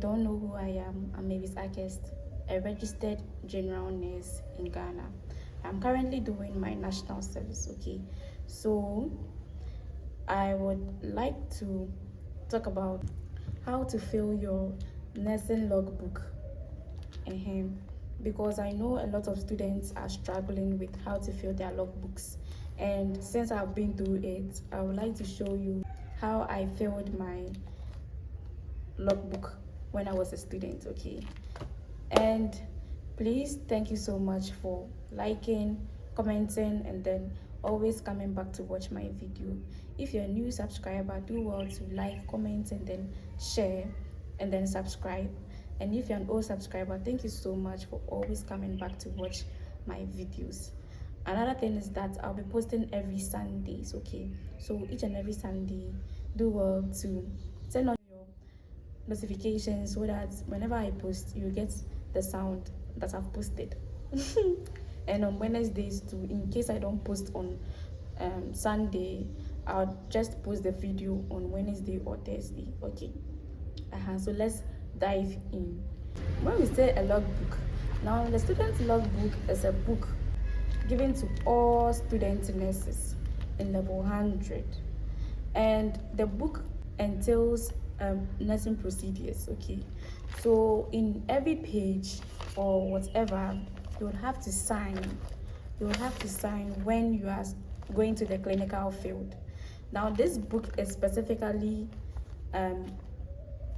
don't know who I am, I'm Mavis Akhurst, a registered general nurse in Ghana. I'm currently doing my national service, okay? So I would like to talk about how to fill your nursing logbook. Because I know a lot of students are struggling with how to fill their logbooks, and since I've been through it, I would like to show you how I filled my logbook when I was a student, okay? And please, thank you so much for liking, commenting, and then always coming back to watch my video. If you're a new subscriber, do well to like, comment, and then share, and then subscribe. And if you're an old subscriber, thank you so much for always coming back to watch my videos. Another thing is that I'll be posting every Sundays, okay? So each and every Sunday, do well to turn on your notifications so that whenever I post, you get the sound that I've posted. And on Wednesdays too, in case I don't post on Sunday, I'll just post the video on Wednesday or Thursday, okay? So let's dive in. When we say a logbook, now the student logbook is a book given to all student nurses in level 100, and the book entails nursing procedures, okay? So in every page or whatever, you would have to sign when you are going to the clinical field. Now this book is specifically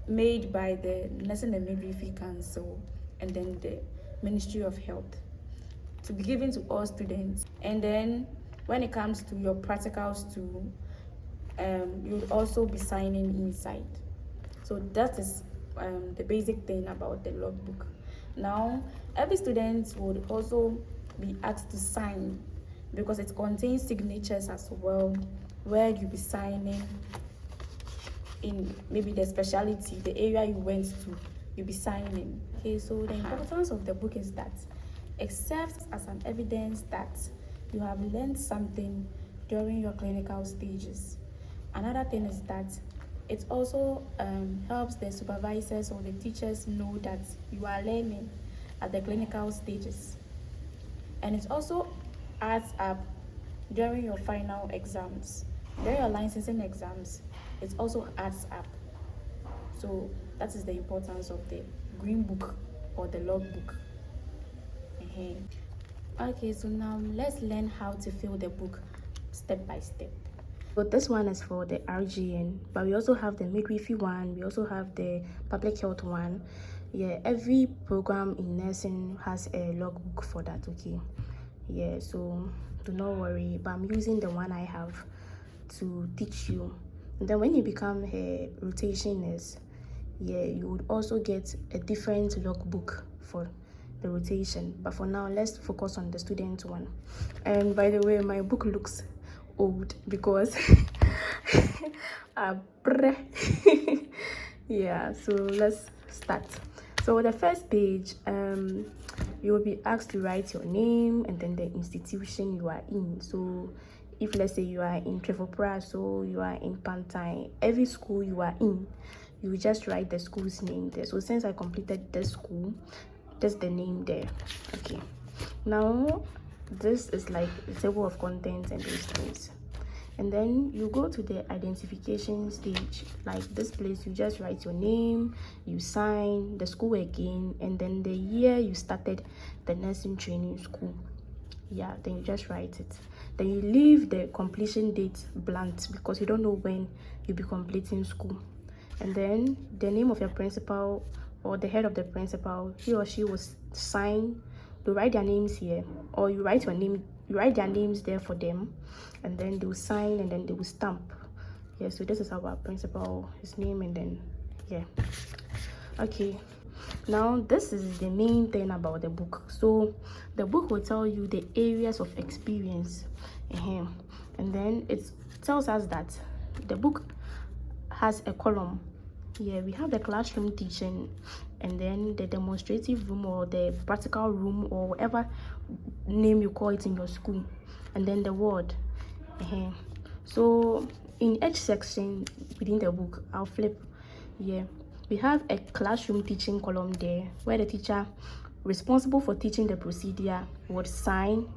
made by the Nursing and Midwifery Council and then the Ministry of Health to be given to all students. And then when it comes to your practicals too, you'll also be signing inside. So that is the basic thing about the logbook. Now every student would also be asked to sign because it contains signatures as well, where you'll be signing in maybe the specialty, the area you went to, you'll be signing. Okay, so the importance of the book is that it serves as an evidence that you have learned something during your clinical stages. Another thing is that it also helps the supervisors or the teachers know that you are learning at the clinical stages. And it also adds up during your final exams, during your licensing exams. It also adds up. So that is the importance of the green book or the logbook. Okay, so now let's learn how to fill the book step by step. So this one is for the RGN, but we also have the midwifery one, we also have the public health one. Yeah, every program in nursing has a logbook for that, okay? Yeah, so do not worry, but I'm using the one I have to teach you. And then when you become a rotation nurse, yeah, you would also get a different logbook for the rotation. But for now, let's focus on the student one. And by the way, my book looks old because yeah, so let's start. So the first page, you will be asked to write your name and then the institution you are in. So if let's say you are in Trevopra, so you are in Pantai, every school you are in, you will just write the school's name there. So since I completed the school, that's the name there. Okay, now this is like the table of contents and those things. And then you go to the identification stage. Like this place, you just write your name, you sign, the school again, and then the year you started the nursing training school. Yeah, then you just write it. Then you leave the completion date blank because you don't know when you'll be completing school. And then the name of your principal or the head of the principal, he or she will sign. You write their names here, or you write your name, you write their names there for them, and then they will sign and then they will stamp. Yeah, so this is our principal, his name, and then yeah. Okay, now this is the main thing about the book. So the book will tell you the areas of experience, and then it tells us that the book has a column. Yeah, we have the classroom teaching, and then the demonstrative room or the practical room or whatever name you call it in your school, and then the ward. So in each section within the book, I'll flip. Yeah, we have a classroom teaching column there, where the teacher responsible for teaching the procedure would sign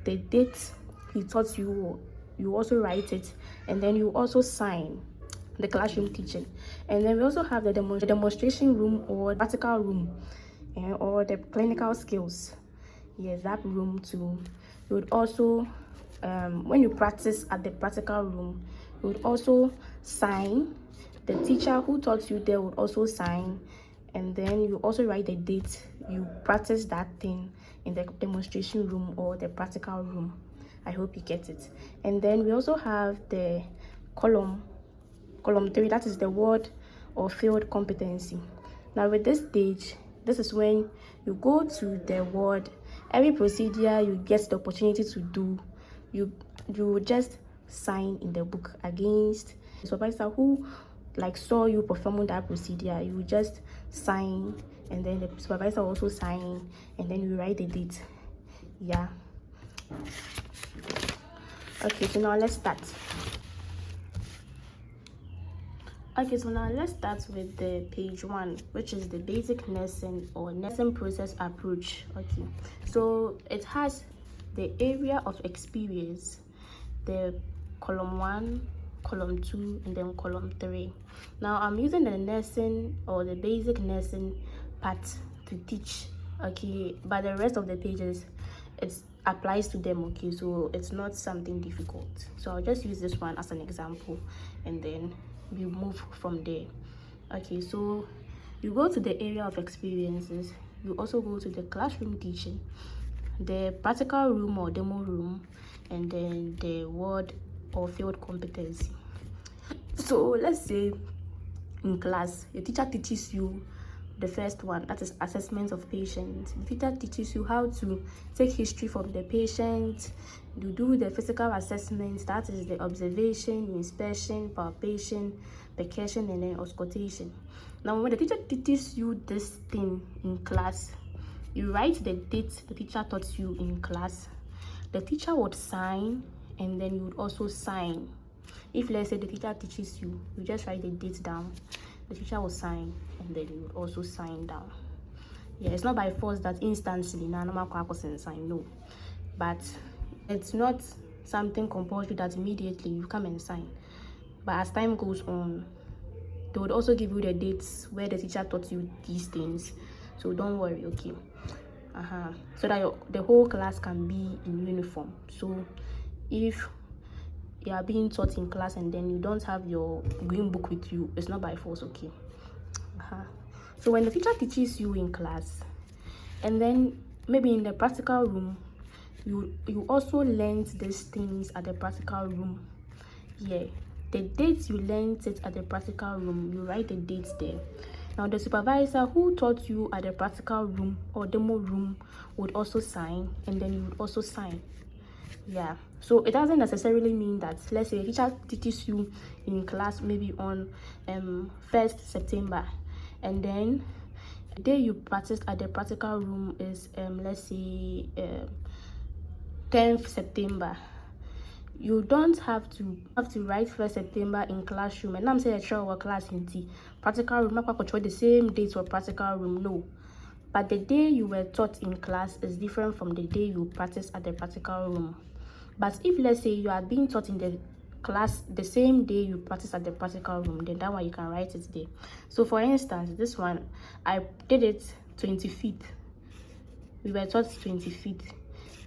the date he taught you. You also write it, and then you also sign the classroom teaching. And then we also have the demonstration room or practical room, or the clinical skills. Yes, that room too. You would also when you practice at the practical room, you would also sign. The teacher who taught you there would also sign, and then you also write the date you practice that thing in the demonstration room or the practical room. I hope you get it. And then we also have the column 3, that is the word or field competency. Now with this stage, this is when you go to the ward. Every procedure you get the opportunity to do, you just sign in the book against the supervisor who saw you performing that procedure. You just sign, and then the supervisor also sign, and then you write the date. Yeah. Okay, so now let's start. Okay, so now let's start with the page 1, which is the basic nursing or nursing process approach. Okay, so it has the area of experience, the column 1, column 2, and then column 3. Now I'm using the nursing or the basic nursing part to teach, okay, but the rest of the pages it applies to them. Okay, so it's not something difficult, so I'll just use this one as an example, and then we move from there. Okay, so you go to the area of experiences, you also go to the classroom teaching, the practical room or demo room, and then the word or field competency. So let's say in class, your teacher teaches you the first one, that is assessment of patients. The teacher teaches you how to take history from the patient. You do the physical assessment, that is the observation, inspection, palpation, percussion, and then auscultation. Now when the teacher teaches you this thing in class, you write the date the teacher taught you in class. The teacher would sign, and then you would also sign. If let's say the teacher teaches you, you just write the date down, the teacher will sign, and then you would also sign down. Yeah, it's not by force that instantly sign, no, but it's not something compulsory that immediately you come and sign. But as time goes on, they would also give you the dates where the teacher taught you these things, so don't worry. Okay, so that the whole class can be in uniform. So if you are being taught in class and then you don't have your green book with you, it's not by force. Okay. So when the teacher teaches you in class, and then maybe in the practical room, you also learned these things at the practical room. Yeah, the dates you learned it at the practical room, you write the dates there. Now the supervisor who taught you at the practical room or demo room would also sign, and then you would also sign. Yeah, so it doesn't necessarily mean that, let's say a teacher teaches you in class maybe on 1st September, and then the day you practiced at the practical room is let's say 10th September. You don't have to write 1st September in classroom, and I'm saying a class in practical room, not control the same dates for practical room. No, but the day you were taught in class is different from the day you practice at the practical room. But if let's say you are being taught in the class the same day you practice at the practical room, then that one you can write it there. So for instance, this one I did it 25th. We were taught 25th,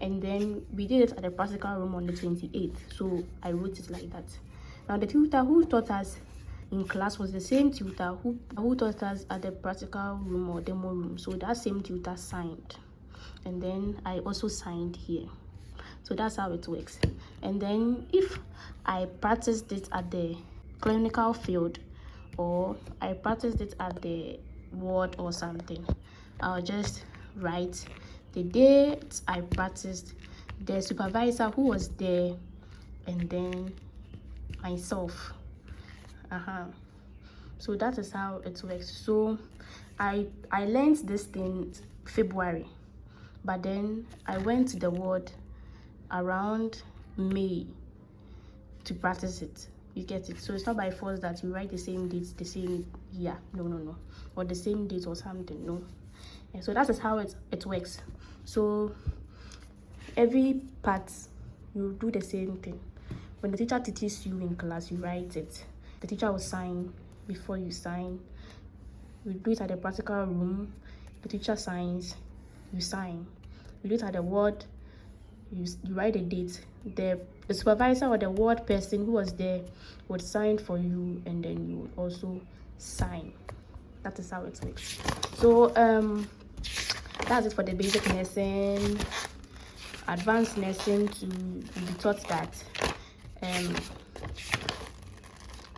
and then we did it at the practical room on the 28th. So I wrote it like that. Now the tutor who taught us in class was the same tutor who taught us at the practical room or demo room. So that same tutor signed, and then I also signed here. So that's how it works. And then if I practiced it at the clinical field, or I practiced it at the ward or something, I'll just write the date I practiced, the supervisor who was there, and then myself. So that is how it works. So I learned this thing February, but then I went to the ward around May to practice it. You get it? So it's not by force that you write the same dates, the same year. No. Or the same date or something. No. And so that is how it works. So every part you do the same thing. When the teacher teaches you in class, you write it. The teacher will sign before you sign. You do it at the practical room. The teacher signs, you sign. You do it at the ward. You write a date. The supervisor or the ward person who was there would sign for you, and then you would also sign. That is how it works. So that's it for the basic nursing. Advanced nursing, to be taught that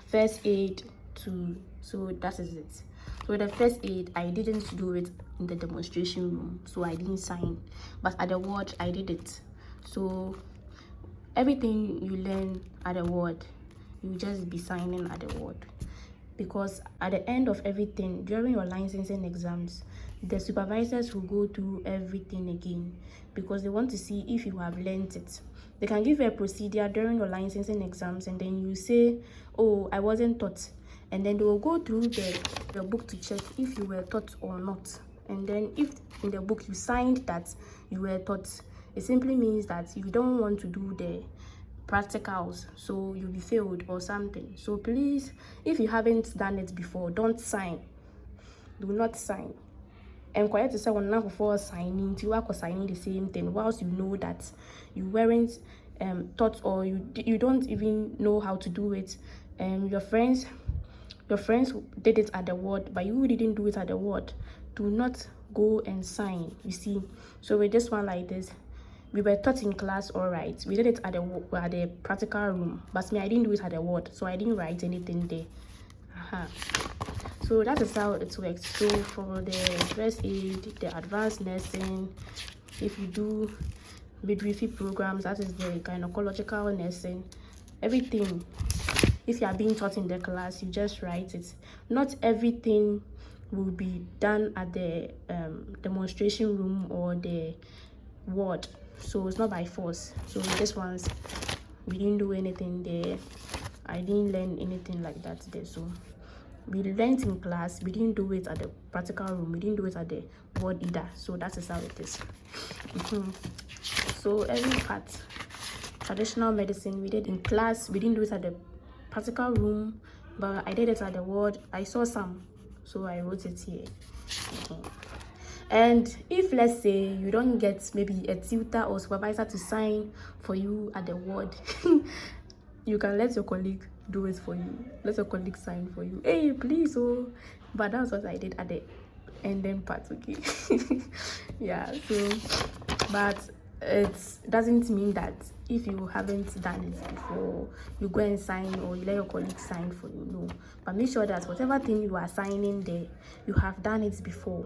first aid to, so that is it. So the first aid, I didn't do it in the demonstration room, so I didn't sign, but at the ward I did it. So everything you learn at the ward, you just be signing at the ward, because at the end of everything, during your licensing exams, the supervisors will go through everything again, because they want to see if you have learned it. They can give you a procedure during your licensing exams, and then you say, oh, I wasn't taught, and then they will go through the book to check if you were taught or not. And then if in the book you signed that you were taught, it simply means that you don't want to do the practicals, so you'll be failed or something. So please, if you haven't done it before, don't sign. Do not sign. And quiet to say one now before signing, you are signing the same thing, whilst you know that you weren't taught, or you don't even know how to do it. Your friends did it at the ward, but you didn't do it at the ward. Do not go and sign, you see. So with this one like this, we were taught in class, all right, we did it at the practical room, but me, I didn't do it at the ward, so I didn't write anything there. So that is how it works. So for the first aid, the advanced nursing, if you do midwifery programs, that is the gynecological nursing, everything, if you are being taught in the class, you just write it. Not everything will be done at the demonstration room or the ward, so it's not by force. So this ones, we didn't do anything there. I didn't learn anything like that there. So we learned in class, we didn't do it at the practical room, we didn't do it at the ward either. So that is how it is. So every part, traditional medicine, we did in class, we didn't do it at the practical room, but I did it at the ward. I saw some, so I wrote it here. And if, let's say, you don't get maybe a tutor or supervisor to sign for you at the ward, you can let your colleague do it for you. Let your colleague sign for you. Hey, please, oh. But that's what I did at the ending part, okay? Yeah, so, but it doesn't mean that if you haven't done it before, you go and sign, or you let your colleague sign for you. No, but make sure that whatever thing you are signing there, you have done it before.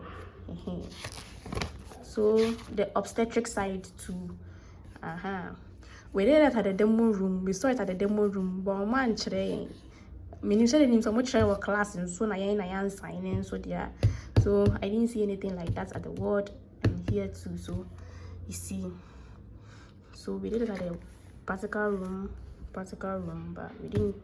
So the obstetric side too, we did it at the demo room. We saw it at the demo room, but man, meaning so much class, and so I signing, so there. So I didn't see anything like that at the ward, and here too. So you see, so we did it at the practical room, but we didn't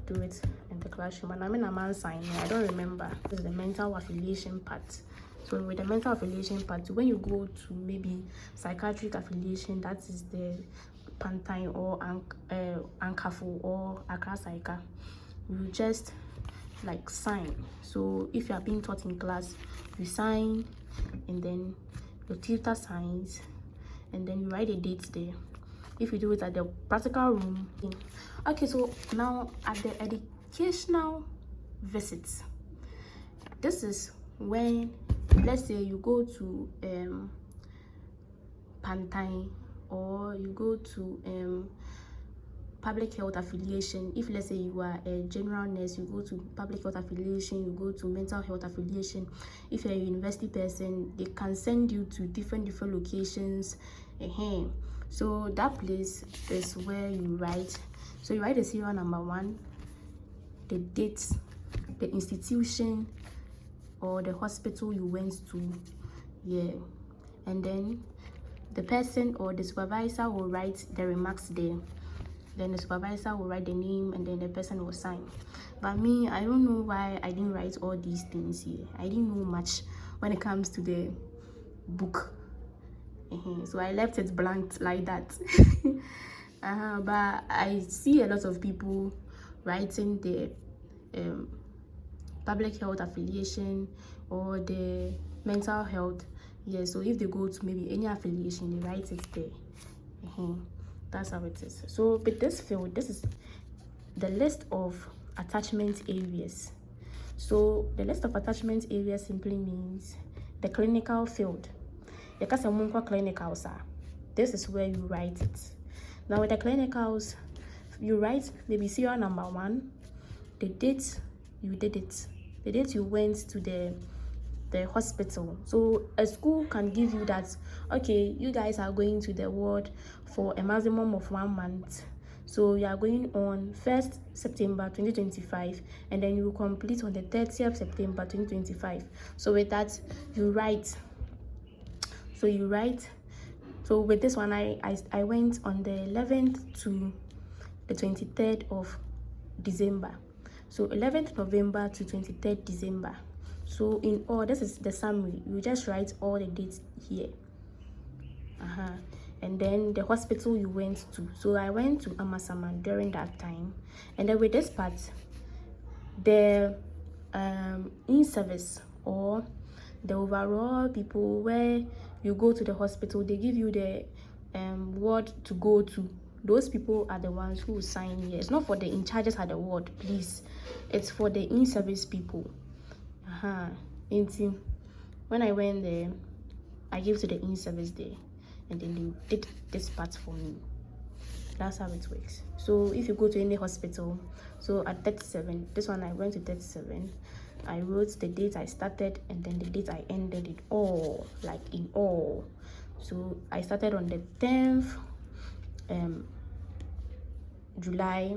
do it in the classroom. And I mean, a man signing, I don't remember. This is the mental affiliation part. So with the mental affiliation part, when you go to maybe psychiatric affiliation, that is the Pantine or Ankafo or Akhurst, you just like sign. So if you are being taught in class, you sign, and then your tutor signs, and then you write a date there. If you do it at the practical room. Okay, so now at the educational visits, this is when, let's say, you go to Pantine, or you go to public health affiliation. If, let's say, you are a general nurse, you go to public health affiliation, you go to mental health affiliation. If you're a university person, they can send you to different locations. So that place is where you write. So you write the serial number 1, the date, the institution or the hospital you went to, and then the person or the supervisor will write the remarks there. then the supervisor will write the name, and then the person will sign. But me, I don't know why I didn't write all these things here. I didn't know much when it comes to the book. So I left it blank like that. But I see a lot of people writing the public health affiliation or the mental health. Yeah, so if they go to maybe any affiliation, they write it there. That's how it is. So with this field, this is the list of attachment areas. So the list of attachment areas simply means the clinical field. Clinicals are. This is where you write it. Now with the clinicals, you write maybe serial number 1, the date you did it, the date you went to the hospital. So a school can give you that, okay, you guys are going to the ward for a maximum of 1 month. So you are going on 1st September 2025, and then you will complete on the 30th September 2025. So with that, you write. So you write. So with this one, I went on the 11th to the 23rd of December. So 11th November to 23rd December. So in all, this is the summary. You just write all the dates here. And then the hospital you went to. So I went to Amasaman during that time. And then with this part, the in-service or the overall people where you go to the hospital, they give you the ward to go to. Those people are the ones who sign here. It's not for the in charges at the ward, please. It's for the in-service people. When I went there, I gave to the in-service there, and then they did this part for me. That's how it works. So if you go to any hospital, so at 37, this one I went to 37, I wrote the date I started and then the date I ended it all, like in all. So I started on the 10th July,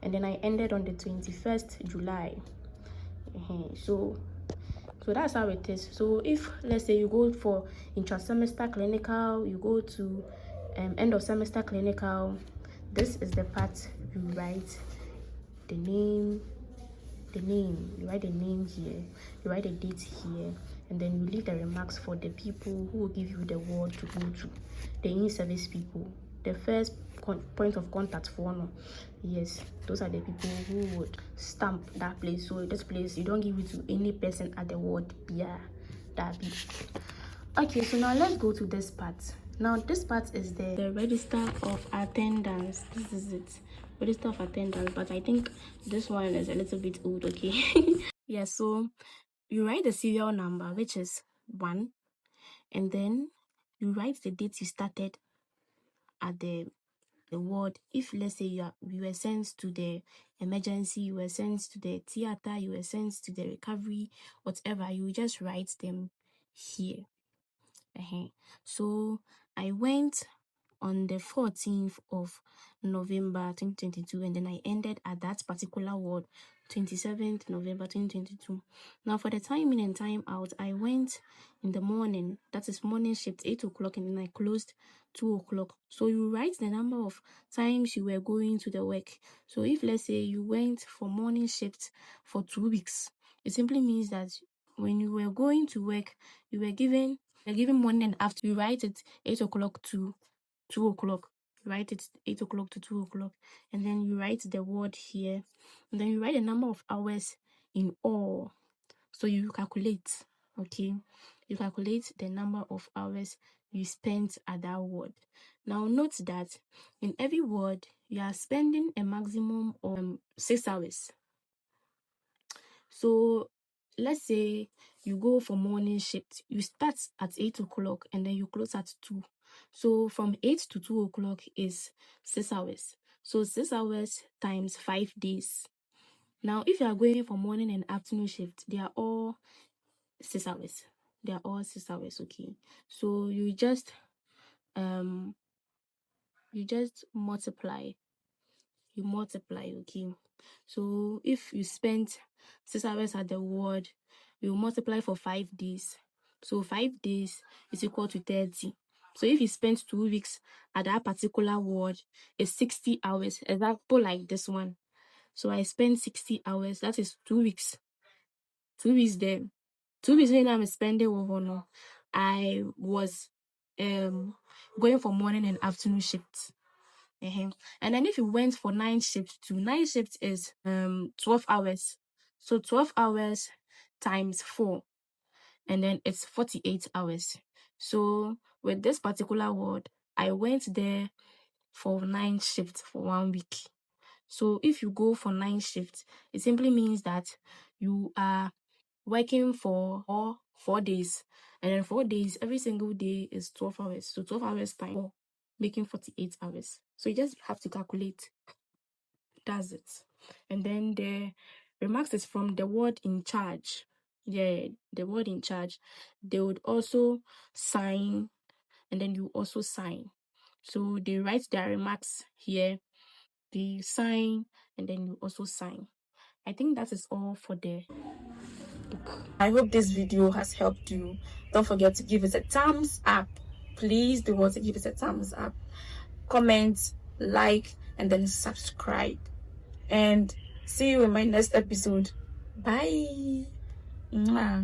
and then I ended on the 21st July. So that's how it is. So if let's say you go for intra-semester clinical, you go to end of semester clinical, this is the part you write the name, you write the name here, you write the date here, and then you leave the remarks for the people who will give you the word to go to, the in-service people, the first point of contact for no. Yes, those are the people who would stamp that place. So this place, you don't give it to any person at the ward. Yeah, that be. Okay, so now let's go to this part. Now this part is the register of attendance. This is it, register of attendance, but I think this one is a little bit old. Okay. Yeah, so you write the serial number, which is 1, and then you write the date you started at the ward. If let's say you were sent to the emergency, you were sent to the theater, you were sent to the recovery, whatever, you just write them here. So I went on the 14th of November 2022, and then I ended at that particular ward 27th November 2022. Now for the time in and time out, I went in the morning, that is morning shift 8 o'clock, and then I closed 2 o'clock. So you write the number of times you were going to the work. So if let's say you went for morning shift for 2 weeks, it simply means that when you were going to work, you were given morning and after. You write it 8 o'clock to 2 o'clock. You write it 8 o'clock to 2 o'clock, and then you write the word here, and then you write the number of hours in all. So you calculate, okay? You calculate the number of hours you spent at that ward. Now note that in every ward, you are spending a maximum of 6 hours. So let's say you go for morning shift, you start at 8 o'clock and then you close at 2. So from 8 to 2 o'clock is 6 hours. So 6 hours times 5 days. Now if you are going for morning and afternoon shift, they are all 6 hours. They are all 6 hours, okay? So you just multiply. You multiply, okay? So if you spent 6 hours at the ward, you multiply for 5 days. So 5 days is equal to 30. So if you spend 2 weeks at that particular ward, it's 60 hours. Example like this one. So I spent 60 hours. That is 2 weeks. 2 weeks there. 2 weeks when I'm spending over no. I was going for morning and afternoon shifts. And then if you went for night shift too, night shift is 12 hours. So 12 hours times 4, and then it's 48 hours. So with this particular ward, I went there for night shift for 1 week. So if you go for night shift, it simply means that you are working for 4 days, and then 4 days, every single day is 12 hours. So 12 hours time 4, making 48 hours. So you just have to calculate. That's it. And then the remarks is from the ward in charge. Yeah, the ward in charge. They would also sign, and then you also sign. So they write their remarks here, they sign, and then you also sign. I think that is all for the book. I hope this video has helped you. Don't forget to give it a thumbs up. Please do want to give it a thumbs up. Comment, like, and then subscribe. And see you in my next episode. Bye. Mwah.